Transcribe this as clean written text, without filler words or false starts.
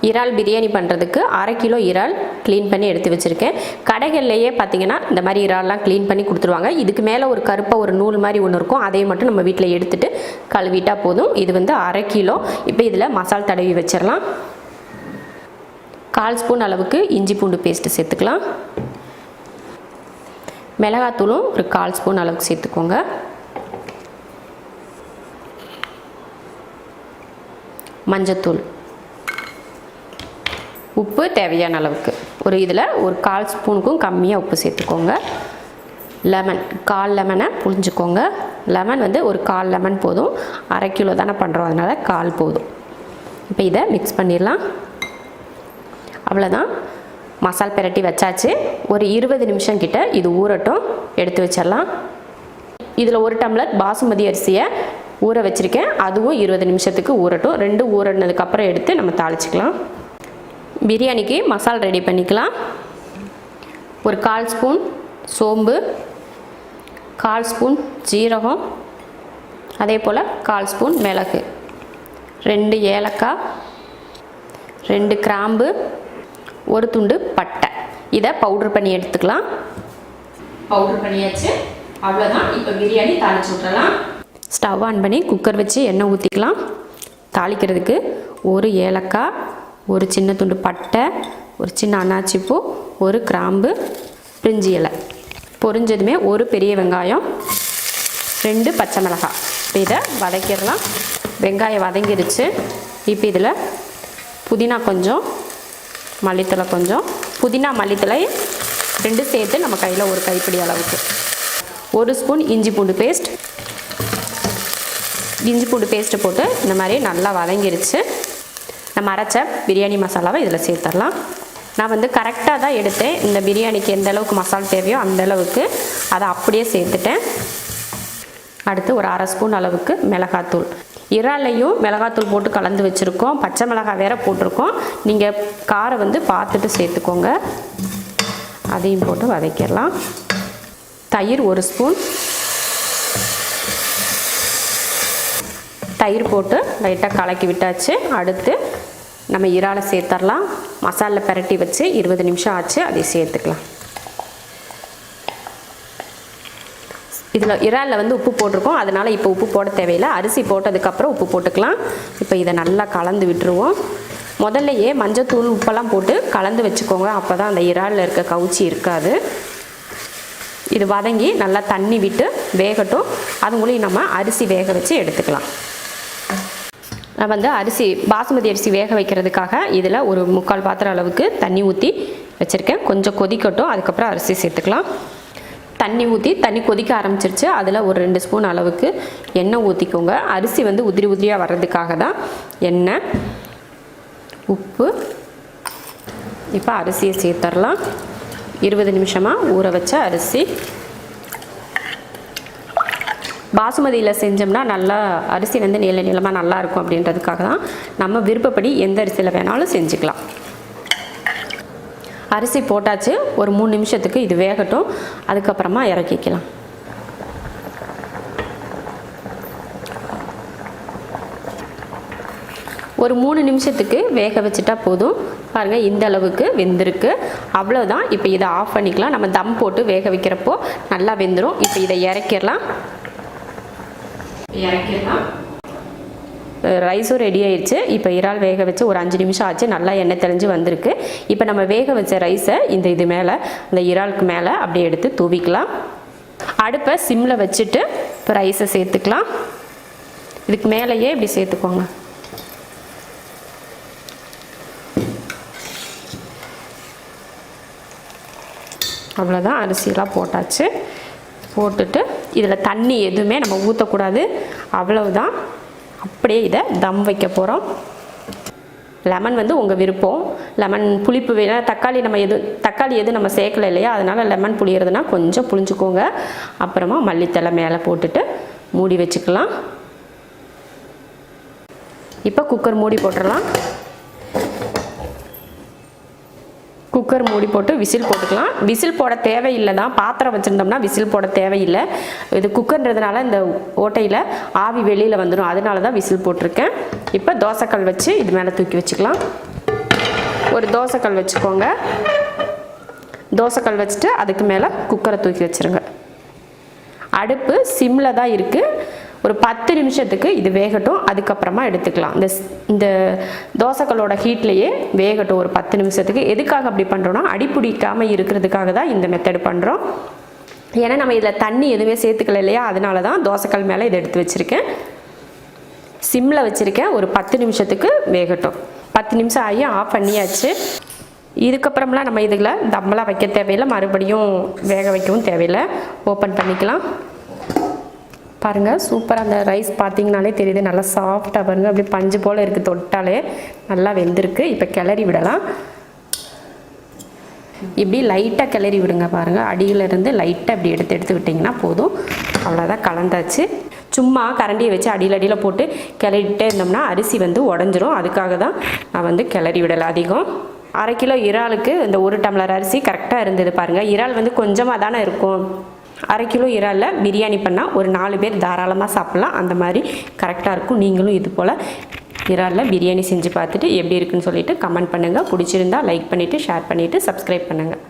இறால் பிரியாணி பண்ணுறதுக்கு 1/2 கிலோ இறால் க்ளீன் பண்ணி எடுத்து வச்சுருக்கேன். கடைகள்லையே பார்த்தீங்கன்னா இந்த மாதிரி இறால்லாம் க்ளீன் பண்ணி கொடுத்துருவாங்க. இதுக்கு மேலே ஒரு கருப்பாக ஒரு நூல் மாதிரி ஒன்று இருக்கும், அதையும் மட்டும் நம்ம வீட்டில் எடுத்துகிட்டு கழுவிட்டால் போதும். இது வந்து 1/2 கிலோ. இப்போ இதில் மசால் தடவி வச்சிடலாம். 1/4 ஸ்பூன் அளவுக்கு இஞ்சி பூண்டு பேஸ்ட்டு சேர்த்துக்கலாம். மிளகாத்தூளும் ஒரு 1/4 ஸ்பூன் அளவுக்கு சேர்த்துக்கோங்க. மஞ்சத்தூள், உப்பு தேவையான அளவுக்கு, ஒரு இதில் ஒரு 1/4 ஸ்பூனுக்கும் கம்மியாக உப்பு சேர்த்துக்கோங்க. லெமன், 1/4 லெமனை புழிஞ்சுக்கோங்க. லெமன் வந்து ஒரு 1/4 லெமன் போதும். 1/2 கிலோ தானே பண்ணுறோம், அதனால் 1/4 போதும். இப்போ இதை மிக்ஸ் பண்ணிடலாம். அவ்வளோதான், மசால் பிரட்டி வச்சாச்சு. ஒரு 20 நிமிஷம் கிட்ட இது ஊறட்டும், எடுத்து வச்சிடலாம். இதில் 1 டம்ளர் பாசுமதி அரிசியை ஊற வச்சுருக்கேன், அதுவும் 20 நிமிஷத்துக்கு ஊறட்டும். 2 ஊறினதுக்கப்புறம் எடுத்து நம்ம தாளிச்சிக்கலாம். பிரியாணிக்கு மசால் ரெடி பண்ணிக்கலாம். ஒரு 1/4 ஸ்பூன் சோம்பு, 1/4 ஸ்பூன் ஜீரகம், அதே போல் 1/4 ஸ்பூன் மிளகு, 2 ஏலக்காய், 2 கிராம்பு, 1 துண்டு பட்டை. இதை பவுடர் பண்ணி எடுத்துக்கலாம். பவுடர் பண்ணியாச்சு, அவ்வளோதான். இப்போ பிரியாணி தாளிச்சு விட்றலாம். ஸ்டவ் ஆன் பண்ணி குக்கர் வச்சு எண்ணெய் ஊற்றிக்கலாம். தாளிக்கிறதுக்கு 1 ஏலக்காய், 1 சின்ன துண்டு பட்டை, 1 சின்ன அன்னாச்சிப்பூ, 1 கிராம்பு, பிரிஞ்சி இலை. பொரிஞ்சதுமே 1 பெரிய வெங்காயம், 2 பச்சை மிளகாய். இப்போ இதை வதக்கிடலாம். வெங்காயம் வதங்கிருச்சு. இப்போ இதில் புதினா கொஞ்சம், மல்லித்தலை கொஞ்சம், புதினா மல்லித்தலை 2 சேர்த்து நம்ம கையில் ஒரு கைப்பிடி அளவுக்கு, 1 ஸ்பூன் இஞ்சி பூண்டு பேஸ்ட். இஞ்சி பூண்டு பேஸ்ட்டு போட்டு இந்த மாதிரி நல்லா வதங்கிருச்சு. நம்ம அரைச்ச பிரியாணி மசாலாவை இதில் சேர்த்துடலாம். நான் வந்து கரெக்டாக தான் எடுத்தேன். இந்த பிரியாணிக்கு எந்த அளவுக்கு மசாலா தேவையோ அந்த அளவுக்கு அதை அப்படியே சேர்த்துட்டேன். அடுத்து ஒரு 1/2 ஸ்பூன் அளவுக்கு மிளகாத்தூள். இறாலையும் மிளகாத்தூள் போட்டு கலந்து வச்சுருக்கோம், பச்சை மிளகாய் வேற போட்டிருக்கோம். நீங்கள் காரம் வந்து பார்த்துட்டு சேர்த்துக்கோங்க. அதையும் போட்டு வதக்கிடலாம். தயிர் 1 ஸ்பூன், தயிர் போட்டு லைட்டாக கலக்கி விட்டாச்சு. அடுத்து நம்ம இறாலை சேர்த்துடலாம். மசாலில் பிரட்டி வச்சு 20 நிமிஷம் ஆச்சு, அதை சேர்த்துக்கலாம். இதில் இறாலில் வந்து உப்பு போட்டிருக்கோம், அதனால் இப்போ உப்பு போட தேவையில்லை. அரிசி போட்டதுக்கப்புறம் உப்பு போட்டுக்கலாம். இப்போ இதை நல்லா கலந்து விட்டுருவோம். முதல்லையே மஞ்சத்தூள் உப்பெல்லாம் போட்டு கலந்து வச்சுக்கோங்க, அப்போ தான் அந்த இறாலில் இருக்க கவுச்சி இருக்காது. இது வதங்கி நல்லா தண்ணி விட்டு வேகட்டும். அதுங்களையும் நம்ம அரிசி வேக வச்சு எடுத்துக்கலாம். நான் வந்து அரிசி பாசுமதி அரிசி வேக வைக்கிறதுக்காக இதில் ஒரு 3/4 பாத்திரம் அளவுக்கு தண்ணி ஊற்றி வச்சுருக்கேன். கொஞ்சம் கொதிக்கட்டும், அதுக்கப்புறம் அரிசி சேர்த்துக்கலாம். தண்ணி ஊற்றி தண்ணி கொதிக்க ஆரம்பிச்சிருச்சு. அதில் ஒரு 2 ஸ்பூன் அளவுக்கு எண்ணெய் ஊற்றிக்கோங்க. அரிசி வந்து உதிரி உதிரியாக வர்றதுக்காக தான் எண்ணெய். உப்பு. இப்போ அரிசியை சேர்த்துடலாம். 20 நிமிஷமாக ஊற வச்ச அரிசி. பாசுமதியில் செஞ்சோம்னா நல்லா அரிசி வந்து நீளமாக நல்லாயிருக்கும் அப்படின்றதுக்காக தான். நம்ம விருப்பப்படி எந்த அரிசியில் வேணாலும் செஞ்சுக்கலாம். அரிசி போட்டாச்சு. ஒரு 3 நிமிஷத்துக்கு இது வேகட்டும், அதுக்கப்புறமா இறக்கிக்கலாம். ஒரு 3 நிமிஷத்துக்கு வேக வச்சுட்டா போதும். பாருங்கள், இந்த அளவுக்கு வெந்திருக்கு. அவ்வளோதான். இப்போ இதை ஆஃப் பண்ணிக்கலாம். நம்ம தம் போட்டு வேக வைக்கிறப்போ நல்லா வெந்துடும். இப்போ இதை இறக்கிடலாம். ரைஸும் ரெடி ஆயிடுச்சு. இப்போ இறால் வேக வச்சு ஒரு 5 நிமிஷம் ஆச்சு. நல்லா எண்ணெய் தெளிஞ்சு வந்திருக்கு. இப்போ நம்ம வேக வச்ச ரைஸை இது மேலே, அந்த இறாலுக்கு மேலே அப்படியே எடுத்து தூவிக்கலாம். அடுப்பை சிம்மில் வச்சுட்டு இப்போ ரைஸை சேர்த்துக்கலாம். இதுக்கு மேலேயே இப்படி சேர்த்துக்கோங்க. அவ்வளோதான், அரிசியெல்லாம் போட்டாச்சு. போட்டுட்டு இதில் தண்ணி எதுவுமே நம்ம ஊற்றக்கூடாது. அவ்வளவுதான். அப்படியே இதை தம் வைக்க போகிறோம். லெமன் வந்து உங்கள் விருப்பம். லெமன் புளிப்பு வேணும். தக்காளி எது நம்ம சேர்க்கல இல்லையா, அதனால் லெமன் புளியறதுனா கொஞ்சம் புளிஞ்சுக்கோங்க. அப்புறமா மல்லித்தலை மேலே போட்டுட்டு மூடி வச்சுக்கலாம். இப்போ குக்கர் மூடி போட்டுடலாம். குக்கர் மூடி போட்டு விசில் போட்டுக்கலாம். விசில் போட தேவையில்லை தான், பாத்திரம் வச்சுருந்தோம்னா விசில் போட தேவையில்லை. இது குக்கர்ன்றதுனால இந்த ஓட்டையில் ஆவி வெளியில் வந்துடும், அதனால தான் விசில் போட்டிருக்கேன். இப்போ தோசைக்கல் வச்சு இது மேலே தூக்கி வச்சுக்கலாம். ஒரு தோசைக்கல் வச்சுக்கோங்க. தோசைக்கல் வச்சுட்டு அதுக்கு மேலே குக்கரை தூக்கி வச்சுருங்க. அடுப்பு சிம்மில் தான் இருக்குது. ஒரு 10 நிமிஷத்துக்கு இது வேகட்டும். அதுக்கப்புறமா எடுத்துக்கலாம். இந்த தோசைக்கல்லோட ஹீட்லேயே வேகட்டும் ஒரு 10 நிமிஷத்துக்கு. எதுக்காக அப்படி பண்ணுறோன்னா அடி பிடிக்காமல் இருக்கிறதுக்காக தான் இந்த மெத்தட் பண்ணுறோம். ஏன்னா நம்ம இதில் தண்ணி எதுவுமே சேர்த்துக்கல இல்லையா, அதனால தான் தோசைக்கல் மேலே இதை எடுத்து வச்சுருக்கேன். சிம்மில் வச்சுருக்கேன். ஒரு 10 நிமிஷத்துக்கு வேகட்டும். 10 நிமிஷம் ஆகி ஆஃப் பண்ணியாச்சு. இதுக்கப்புறம்லாம் நம்ம இதில் தம்மெல்லாம் வைக்க தேவையில்லை, மறுபடியும் வேக வைக்கவும் தேவையில்லை. ஓப்பன் பண்ணிக்கலாம். பாருங்கள், சூப்பராக அந்த ரைஸ் பார்த்தீங்கனாலே தெரியுது, நல்லா சாஃப்டாக பாருங்கள், அப்படி பஞ்சு போல் இருக்குது, தொட்டாலே நல்லா வெந்திருக்கு. இப்போ கிளறி விடலாம். இப்படி லைட்டாக கிளறி விடுங்க. பாருங்கள், அடியிலேருந்து லைட்டாக இப்படி எடுத்து விட்டிங்கன்னா போதும். அவ்வளோதான், கலந்தாச்சு. சும்மா கரண்டியை வச்சு அடியில் போட்டு கிளறிட்டே இருந்தோம்னா அரிசி உடஞ்சிரும். அதுக்காக தான் நான் கிளறி விடலை அதிகம். 1/2 கிலோ இறாலுக்கு இந்த 1 டம்ளர் அரிசி கரெக்டாக இருந்தது. பாருங்கள், இறால் கொஞ்சமாக தானே இருக்கும். 1/2 கிலோ இறாலில் பிரியாணி பண்ணால் ஒரு 4 பேர் தாராளமாக சாப்பிட்லாம். அந்த மாதிரி கரெக்டாக இருக்கும். நீங்களும் இது போல் இறாலில் பிரியாணி செஞ்சு பார்த்துட்டு எப்படி இருக்குன்னு சொல்லிட்டு கமெண்ட் பண்ணுங்கள். பிடிச்சிருந்தா லைக் பண்ணிவிட்டு ஷேர் பண்ணிவிட்டு சப்ஸ்கிரைப் பண்ணுங்கள்.